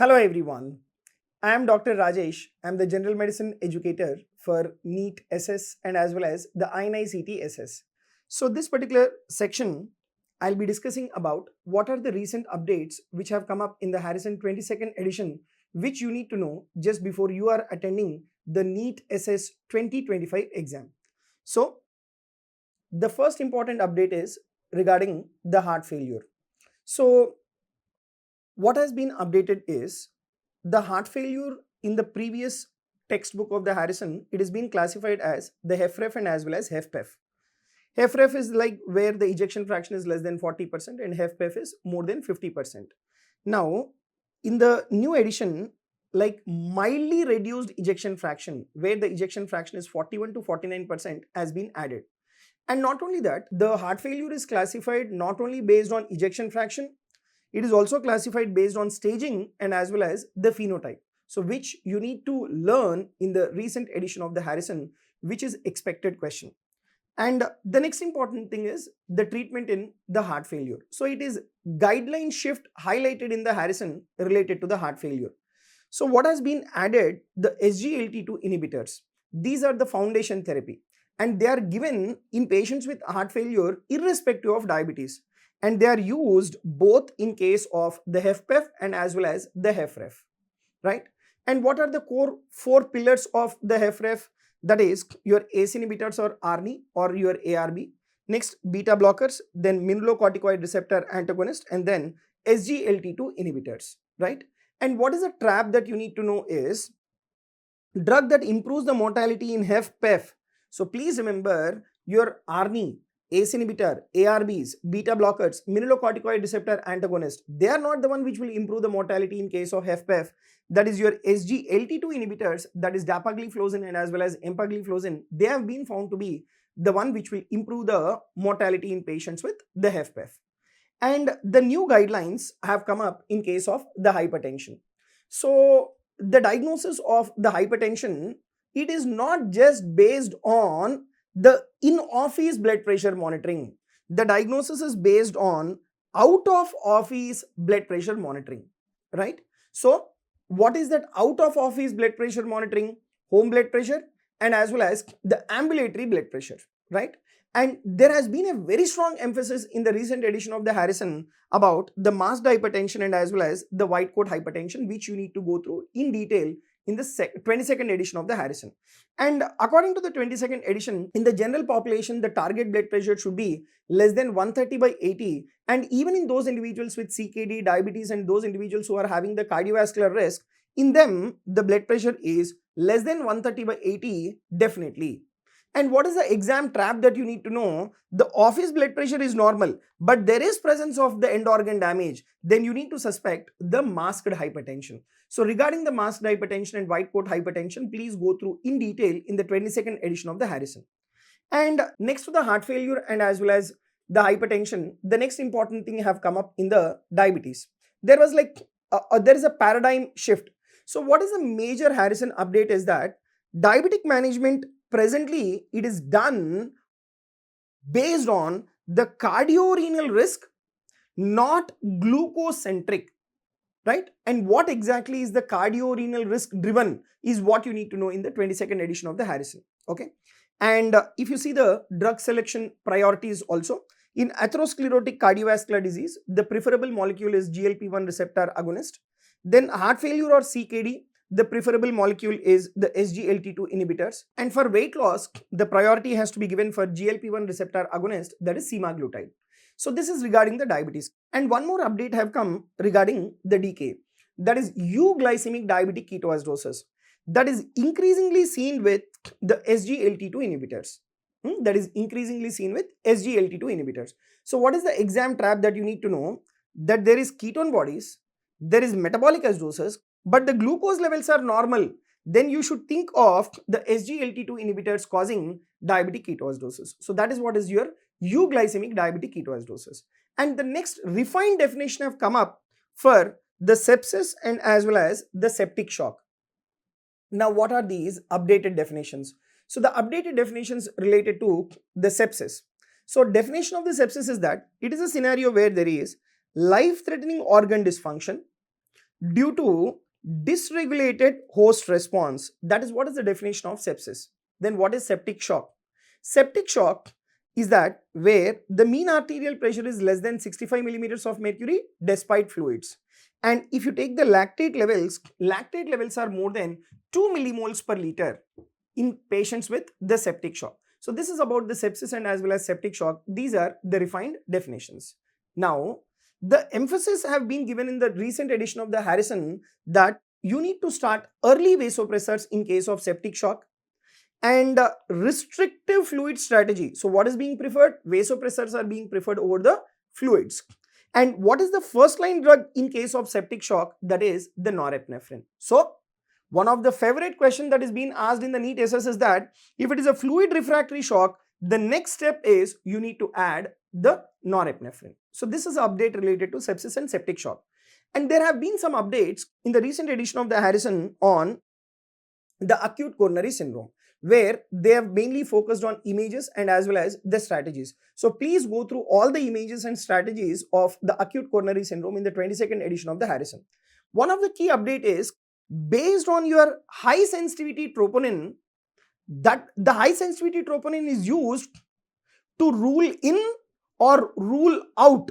Hello everyone, I am Dr. Rajesh. I am the General Medicine Educator for NEET SS and as well as the INI-CT SS. So this particular section, I'll be discussing about what are the recent updates which have come up in the Harrison 22nd edition, which you need to know just before you are attending the NEET SS 2025 exam. So the first important update is regarding the heart failure. So what has been updated is the heart failure in the previous textbook of the Harrison, it is being classified as the HFrEF and as well as HFpEF. HFrEF is like where the ejection fraction is less than 40% and HFpEF is more than 50%. Now, in the new edition, like mildly reduced ejection fraction, where the ejection fraction is 41 to 49% has been added. And not only that, the heart failure is classified not only based on ejection fraction, it is also classified based on staging and as well as the phenotype. So which you need to learn in the recent edition of the Harrison, which is expected question. And the next important thing is the treatment in the heart failure. So it is guideline shift highlighted in the Harrison related to the heart failure. So what has been added? The SGLT2 inhibitors. These are the foundation therapy and they are given in patients with heart failure irrespective of diabetes. And they are used both in case of the HFpEF and as well as the HFrEF, right? And what are the core 4 pillars of the HFrEF? That is your ACE inhibitors or ARNI or your ARB. Next, beta blockers, then mineralocorticoid receptor antagonist, and then SGLT2 inhibitors, right? And what is the trap that you need to know is drug that improves the mortality in HFpEF. So please remember your ARNI, ACE inhibitor, ARBs, beta blockers, mineralocorticoid receptor antagonist, they are not the one which will improve the mortality in case of HFpEF. That is your SGLT2 inhibitors, that is dapagliflozin and as well as empagliflozin. They have been found to be the one which will improve the mortality in patients with the HFpEF. And the new guidelines have come up in case of the hypertension. So the diagnosis of the hypertension, it is not just based on the in-office blood pressure monitoring. The diagnosis is based on out-of-office blood pressure monitoring, right? So what is that out-of-office blood pressure monitoring? Home blood pressure and as well as the ambulatory blood pressure, right? And there has been a very strong emphasis in the recent edition of the Harrison about the masked hypertension and as well as the white coat hypertension, which you need to go through in detail in the 22nd edition of the Harrison. And according to the 22nd edition, in the general population, the target blood pressure should be less than 130/80. And even in those individuals with CKD, diabetes, and those individuals who are having the cardiovascular risk, in them, the blood pressure is less than 130/80 definitely. And what is the exam trap that you need to know? The office blood pressure is normal, but there is presence of the end organ damage. Then you need to suspect the masked hypertension. So regarding the masked hypertension and white coat hypertension, please go through in detail in the 22nd edition of the Harrison. And next to the heart failure and as well as the hypertension, the next important thing have come up in the diabetes. There was like, there is a paradigm shift. So what is the major Harrison update is that diabetic management presently it is done based on the cardiorenal risk, not glucose-centric, right? And what exactly is the cardiorenal risk driven is what you need to know in the 22nd edition of the Harrison, okay? And if you see the drug selection priorities also, in atherosclerotic cardiovascular disease, the preferable molecule is GLP-1 receptor agonist. Then heart failure or CKD, the preferable molecule is the SGLT2 inhibitors. And for weight loss, the priority has to be given for GLP-1 receptor agonist, that is semaglutide. So this is regarding the diabetes. And one more update have come regarding the DKA, that is euglycemic diabetic ketoacidosis, that is increasingly seen with the SGLT2 inhibitors. That is increasingly seen with SGLT2 inhibitors. So what is the exam trap that you need to know? That there is ketone bodies, there is metabolic acidosis, but the glucose levels are normal. Then you should think of the SGLT2 inhibitors causing diabetic ketoacidosis. So that is what is your euglycemic diabetic ketoacidosis. And the next refined definition have come up for the sepsis and as well as the septic shock. Now what are these updated definitions? So the updated definitions related to the sepsis. So definition of the sepsis is that it is a scenario where there is life-threatening organ dysfunction, due to dysregulated host response. That is what is the definition of sepsis. Then what is septic shock? Septic shock is that where the mean arterial pressure is less than 65 millimeters of mercury despite fluids. And if you take the lactate levels are more than 2 millimoles per liter in patients with the septic shock. So this is about the sepsis and as well as septic shock. These are the refined definitions. Now, the emphasis have been given in the recent edition of the Harrison that you need to start early vasopressors in case of septic shock and restrictive fluid strategy. So what is being preferred? Vasopressors are being preferred over the fluids. And what is the first line drug in case of septic shock? That is the norepinephrine. So one of the favorite questions that is being asked in the NEET SS is that if it is a fluid refractory shock, the next step is you need to add the norepinephrine. So this is an update related to sepsis and septic shock. And there have been some updates in the recent edition of the Harrison on the acute coronary syndrome, where they have mainly focused on images and as well as the strategies. So please go through all the images and strategies of the acute coronary syndrome in the 22nd edition of the Harrison. One of the key update is based on your high sensitivity troponin, that the high sensitivity troponin is used to rule in or rule out.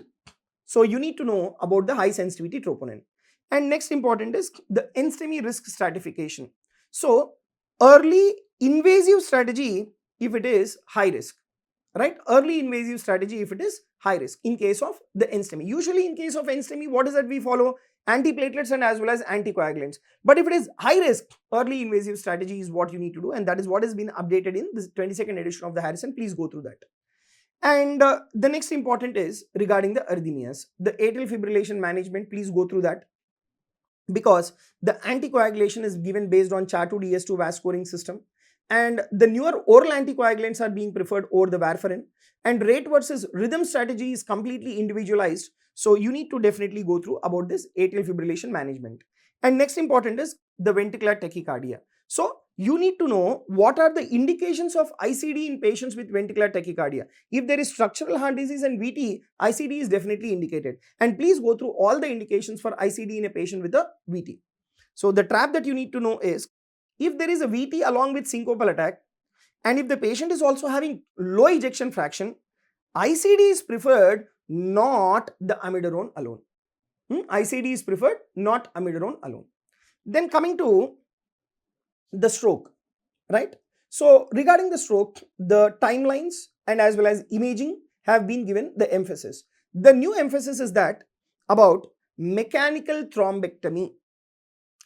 So you need to know about the high sensitivity troponin. And next important is the NSTEMI risk stratification. So early invasive strategy if it is high risk, right? Early invasive strategy if it is high risk in case of the NSTEMI. Usually in case of NSTEMI, what is that we follow? Antiplatelets and as well as anticoagulants. But if it is high risk, early invasive strategy is what you need to do, and that is what has been updated in this 22nd edition of the Harrison. Please go through that. And the next important is regarding the arrhythmias, the atrial fibrillation management. Please go through that, because the anticoagulation is given based on CHA2DS2 VAS scoring system, and the newer oral anticoagulants are being preferred over the warfarin, and rate versus rhythm strategy is completely individualized. So you need to definitely go through about this atrial fibrillation management. And next important is the ventricular tachycardia. So you need to know what are the indications of ICD in patients with ventricular tachycardia. If there is structural heart disease and VT, ICD is definitely indicated. And please go through all the indications for ICD in a patient with a VT. So the trap that you need to know is if there is a VT along with syncopal attack, and if the patient is also having low ejection fraction, ICD is preferred, not the amiodarone alone. ICD is preferred, not amiodarone alone. Then coming to the stroke, right? So regarding the stroke, the timelines and as well as imaging have been given the emphasis. The new emphasis is that about mechanical thrombectomy,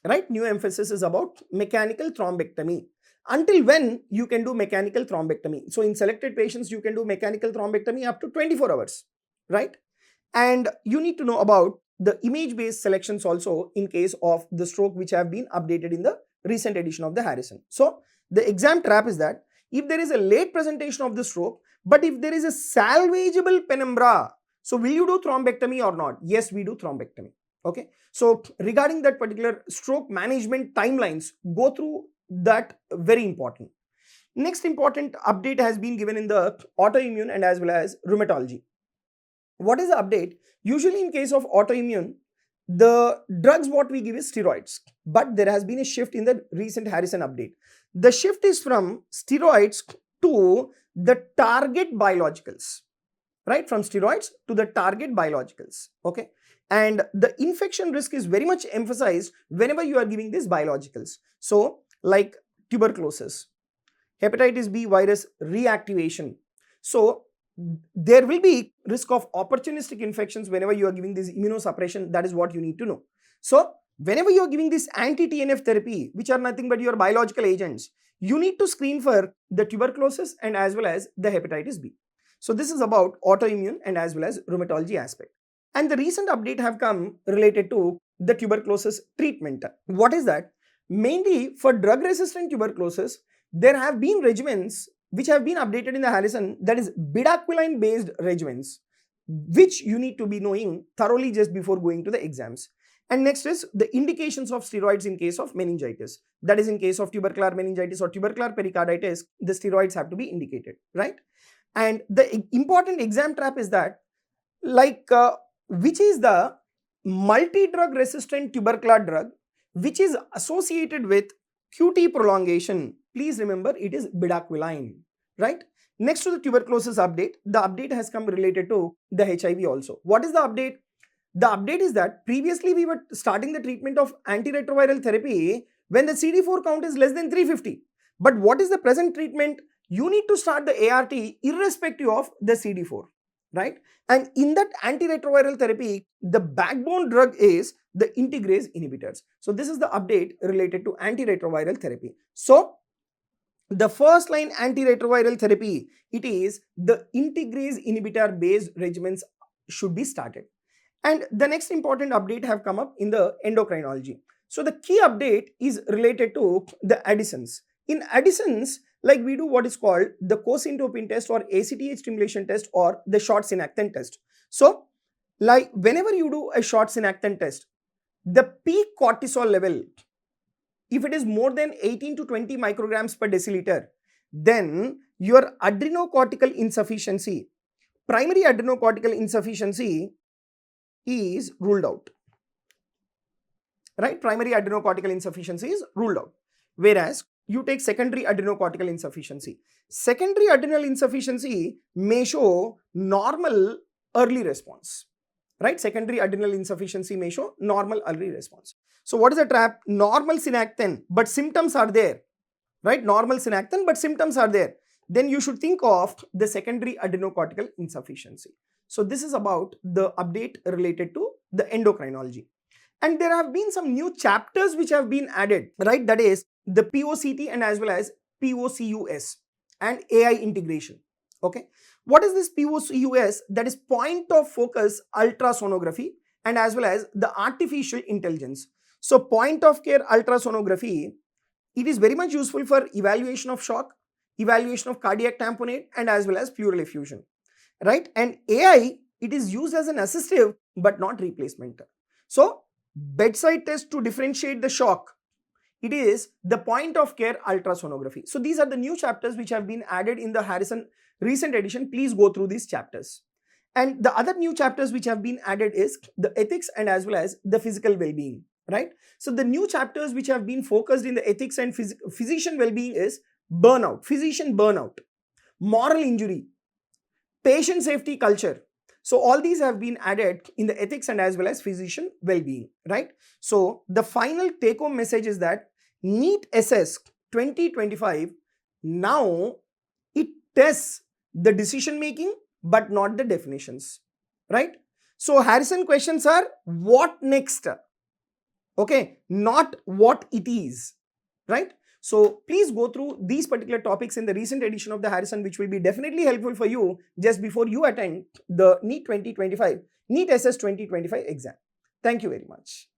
right? New emphasis is about mechanical thrombectomy. Until when you can do mechanical thrombectomy? So in selected patients, you can do mechanical thrombectomy up to 24 hours, right? And you need to know about the image-based selections also in case of the stroke, which have been updated in the recent edition of the Harrison. So the exam trap is that if there is a late presentation of the stroke, but if there is a salvageable penumbra, so will you do thrombectomy or not? Yes, we do thrombectomy. Okay. So regarding that particular stroke management timelines, go through that, very important. Next important update has been given in the autoimmune and as well as rheumatology. What is the update? Usually in case of autoimmune, the drugs what we give is steroids, but there has been a shift in the recent Harrison update. The shift is from steroids to the target biologicals, right? From steroids to the target biologicals. Okay. And the infection risk is very much emphasized whenever you are giving these biologicals. So like tuberculosis, hepatitis B virus reactivation. So there will be risk of opportunistic infections whenever you are giving this immunosuppression. That is what you need to know. So whenever you are giving this anti-TNF therapy, which are nothing but your biological agents, you need to screen for the tuberculosis and as well as the hepatitis B. So this is about autoimmune and as well as rheumatology aspect. And the recent update have come related to the tuberculosis treatment. What is that? Mainly for drug-resistant tuberculosis, there have been regimens which have been updated in the Harrison, that is bedaquiline based regimens, which you need to be knowing thoroughly just before going to the exams. And next is the indications of steroids in case of meningitis. That is in case of tubercular meningitis or tubercular pericarditis, the steroids have to be indicated, right? And the important exam trap is that, like, which is the multi-drug resistant tubercular drug which is associated with QT prolongation. Please remember it is bedaquiline, right? Next to the tuberculosis update, the update has come related to the HIV also. What is the update? The update is that previously we were starting the treatment of antiretroviral therapy when the CD4 count is less than 350. But what is the present treatment? You need to start the ART irrespective of the CD4, right? And in that antiretroviral therapy, the backbone drug is the integrase inhibitors. So this is the update related to antiretroviral therapy. So the first line antiretroviral therapy, it is the integrase inhibitor based regimens should be started. And the next important update have come up in the endocrinology. So the key update is related to the addisons. In addisons, like we do what is called the cosyntropin test or ACTH stimulation test or the short synacthen test. So like whenever you do a short synacthen test, the peak cortisol level, if it is more than 18 to 20 micrograms per deciliter, then your adrenocortical insufficiency, primary adrenocortical insufficiency is ruled out, right? Primary adrenocortical insufficiency is ruled out. Whereas you take secondary adrenocortical insufficiency. Secondary adrenal insufficiency may show normal early response, right? Secondary adrenal insufficiency may show normal early response. So what is the trap? Normal synacthen, but symptoms are there, right? Normal synacthen, but symptoms are there. Then you should think of the secondary adrenocortical insufficiency. So this is about the update related to the endocrinology. And there have been some new chapters which have been added, right? That is the POCT and as well as POCUS and AI integration. Okay. What is this POCUS? That is point of focus ultrasonography and as well as the artificial intelligence. So point of care ultrasonography, it is very much useful for evaluation of shock, evaluation of cardiac tamponade and as well as pleural effusion, right? And AI, it is used as an assistive but not replacement. So bedside test to differentiate the shock, it is the point of care ultrasonography. So these are the new chapters which have been added in the Harrison recent edition. Please go through these chapters. And the other new chapters which have been added is the ethics and as well as the physical well-being, right? So the new chapters which have been focused in the ethics and physician well-being is burnout, physician burnout, moral injury, patient safety culture. So all these have been added in the ethics and as well as physician well-being, right? So the final take-home message is that NEET SS 2025, now it tests the decision making but not the definitions, right? So Harrison questions are what next? Okay, not what it is, right? So please go through these particular topics in the recent edition of the Harrison, which will be definitely helpful for you just before you attend the NEET 2025, NEET SS 2025 exam. Thank you very much.